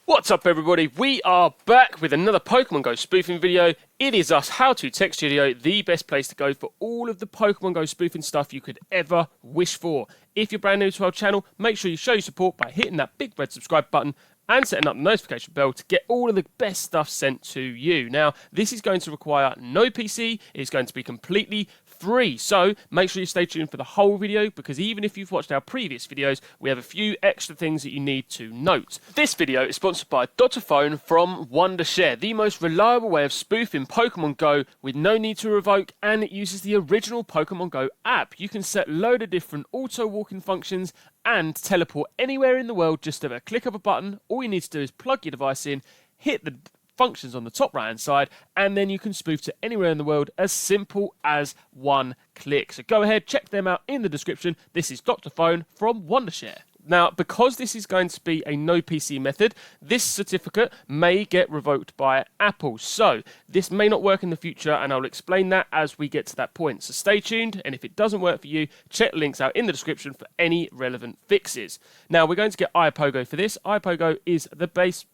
What's up everybody, we are back with another Pokemon Go spoofing video. It is us, How To Tech Studio, the best place to go for all of the Pokemon Go spoofing stuff you could ever wish for. If you're brand new to our channel, make sure you show your support by hitting that big red subscribe button and setting up the notification bell to get all of the best stuff sent to you. Now, this is going to require no PC, it's going to be completely free, so make sure you stay tuned for the whole video, because even if you've watched our previous videos, we have a few extra things that you need to note. This video is sponsored by Dr. Phone from Wondershare, the most reliable way of spoofing Pokemon Go with no need to revoke, and it uses the original Pokemon Go app. You can set a load of different auto walking functions and teleport anywhere in the world just at a click of a button. All you need to do is plug your device in, hit the functions on the top right hand side, and then you can spoof to anywhere in the world as simple as one click. So go ahead, check them out in the description. This is Dr. Phone from Wondershare. Now, because this is going to be a no PC method, this certificate may get revoked by Apple. So this may not work in the future, and I'll explain that as we get to that point. So stay tuned, and if it doesn't work for you, check the links out in the description for any relevant fixes. Now, we're going to get iPoGo for this. iPoGo is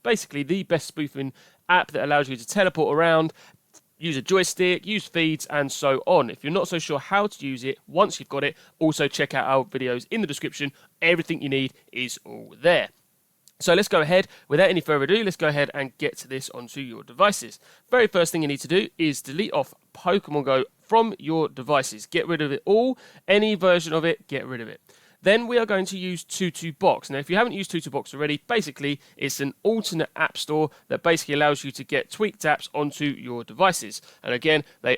basically the best spoofing app that allows you to teleport around, use a joystick, use feeds, and so on. If you're not so sure how to use it, once you've got it, also check out our videos in the description. Everything you need is all there. So let's go ahead, without any further ado, let's go ahead and get this onto your devices. Very first thing you need to do is delete off Pokemon Go from your devices. Get rid of it all, any version of it, get rid of it. Then we are going to use TutuBox. Now, if you haven't used TutuBox already, basically it's an alternate app store that basically allows you to get tweaked apps onto your devices. And again, they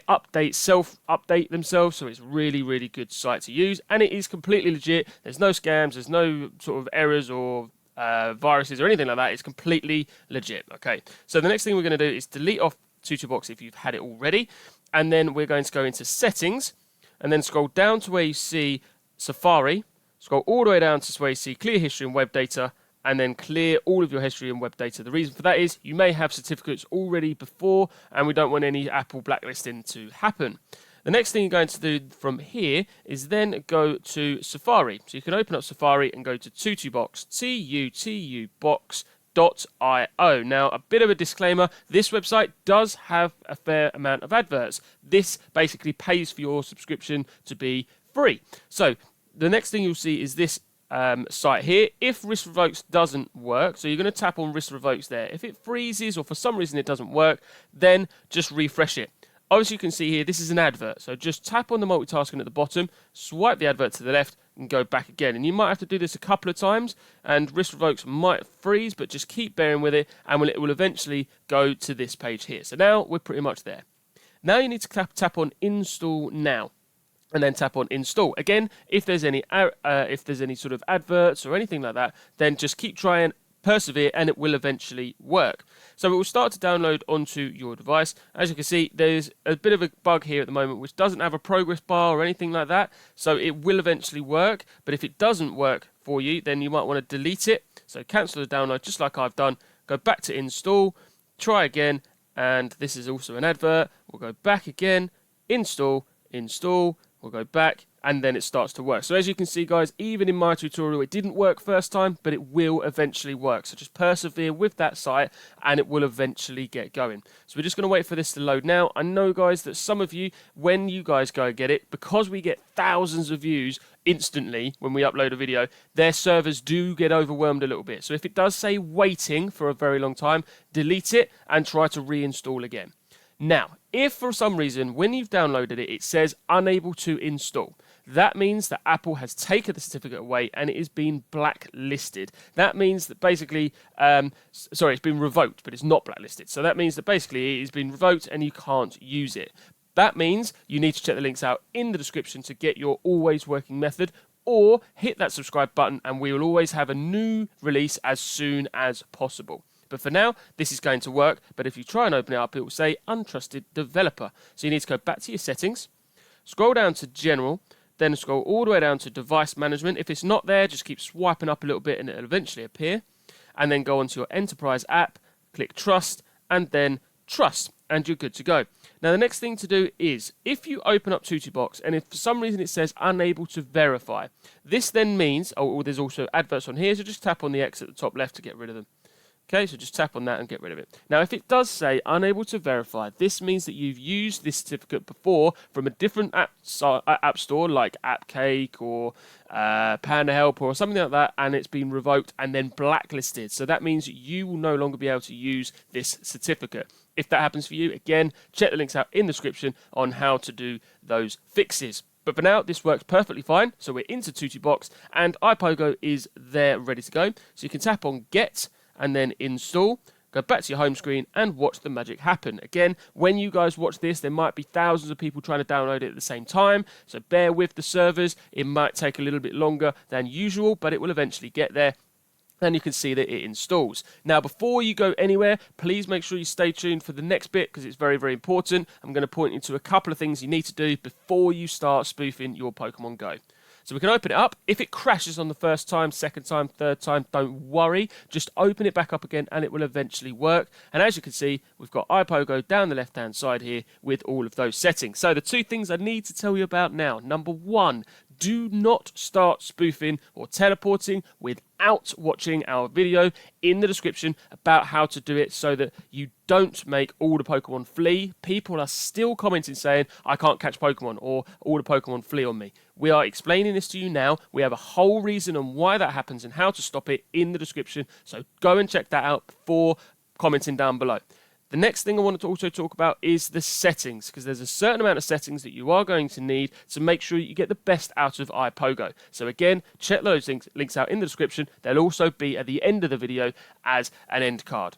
self-update themselves, so it's really, really good site to use. And it is completely legit. There's no scams, there's no sort of errors or viruses or anything like that. It's completely legit. Okay, so the next thing we're going to do is delete off TutuBox if you've had it already. And then we're going to go into Settings, and then scroll down to where you see Safari. Scroll all the way down to where you see Clear History and Web Data, and then clear all of your history and web data. The reason for that is you may have certificates already before, and we don't want any Apple blacklisting to happen. The next thing you're going to do from here is then go to Safari. So you can open up Safari and go to TutuBox, TutuBox.io. Now, a bit of a disclaimer, this website does have a fair amount of adverts. This basically pays for your subscription to be free. So the next thing you'll see is this site here. If Risk Revokes doesn't work, so you're going to tap on Risk Revokes there. If it freezes or for some reason it doesn't work, then just refresh it. Obviously, you can see here, this is an advert. So just tap on the multitasking at the bottom, swipe the advert to the left, and go back again. And you might have to do this a couple of times, and Risk Revokes might freeze, but just keep bearing with it, and it will eventually go to this page here. So now we're pretty much there. Now you need to tap on Install Now, and then tap on Install. Again, if there's any sort of adverts or anything like that, then just keep trying, persevere, and it will eventually work. So it will start to download onto your device. As you can see, there's a bit of a bug here at the moment which doesn't have a progress bar or anything like that, so it will eventually work. But if it doesn't work for you, then you might want to delete it. So cancel the download just like I've done, go back to install, try again, and this is also an advert. We'll go back again, install, we'll go back, and then it starts to work. So as you can see, guys, even in my tutorial, it didn't work first time, but it will eventually work. So just persevere with that site, and it will eventually get going. So we're just going to wait for this to load now. I know, guys, that some of you, when you guys go get it, because we get thousands of views instantly when we upload a video, their servers do get overwhelmed a little bit. So if it does say waiting for a very long time, delete it and try to reinstall again. Now, if for some reason, when you've downloaded it, it says unable to install, that means that Apple has taken the certificate away and it is being blacklisted. That means that basically, it's been revoked, but it's not blacklisted. So that means that basically it has been revoked and you can't use it. That means you need to check the links out in the description to get your always working method, or hit that subscribe button and we will always have a new release as soon as possible. But for now, this is going to work. But if you try and open it up, it will say untrusted developer. So you need to go back to your settings, scroll down to general, then scroll all the way down to device management. If it's not there, just keep swiping up a little bit and it'll eventually appear. And then go onto your enterprise app, click trust, and then trust, and you're good to go. Now, the next thing to do is, if you open up TutuBox, and if for some reason it says unable to verify, this then means, there's also adverts on here, so just tap on the X at the top left to get rid of them. Okay, so just tap on that and get rid of it. Now, if it does say unable to verify, this means that you've used this certificate before from a different app store like AppCake or Panda Help or something like that, and it's been revoked and then blacklisted. So that means you will no longer be able to use this certificate. If that happens for you, again, check the links out in the description on how to do those fixes. But for now, this works perfectly fine. So we're into Tuttibox, and iPoGo is there ready to go. So you can tap on Get and then Install. Go back to your home screen and watch the magic happen. Again, when you guys watch this, there might be thousands of people trying to download it at the same time. So bear with the servers. It might take a little bit longer than usual, but it will eventually get there. And you can see that it installs. Now, before you go anywhere, please make sure you stay tuned for the next bit because it's very, very important. I'm going to point you to a couple of things you need to do before you start spoofing your Pokemon Go. So we can open it up. If it crashes on the first time, second time, third time, don't worry. Just open it back up again and it will eventually work. And as you can see, we've got iPoGo down the left-hand side here with all of those settings. So the two things I need to tell you about now. Number one, do not start spoofing or teleporting without watching our video in the description about how to do it so that you don't make all the Pokemon flee. People are still commenting saying, I can't catch Pokemon or all the Pokemon flee on me. We are explaining this to you now. We have a whole reason on why that happens and how to stop it in the description. So go and check that out before commenting down below. The next thing I wanted to also talk about is the settings, because there's a certain amount of settings that you are going to need to make sure you get the best out of iPoGo. So again, check those links out in the description. They'll also be at the end of the video as an end card.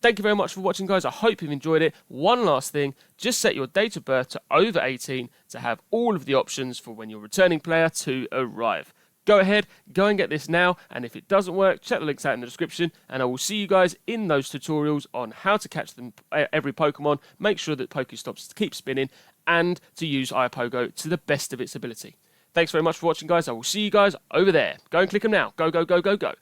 Thank you very much for watching, guys. I hope you've enjoyed it. One last thing, just set your date of birth to over 18 to have all of the options for when your returning player to arrive. Go ahead, go and get this now, and if it doesn't work, check the links out in the description, and I will see you guys in those tutorials on how to catch them, every Pokemon, make sure that pokestops keep spinning, and to use iPoGo to the best of its ability. Thanks very much for watching, guys. I will see you guys over there. Go and click them now. Go, go, go, go, go.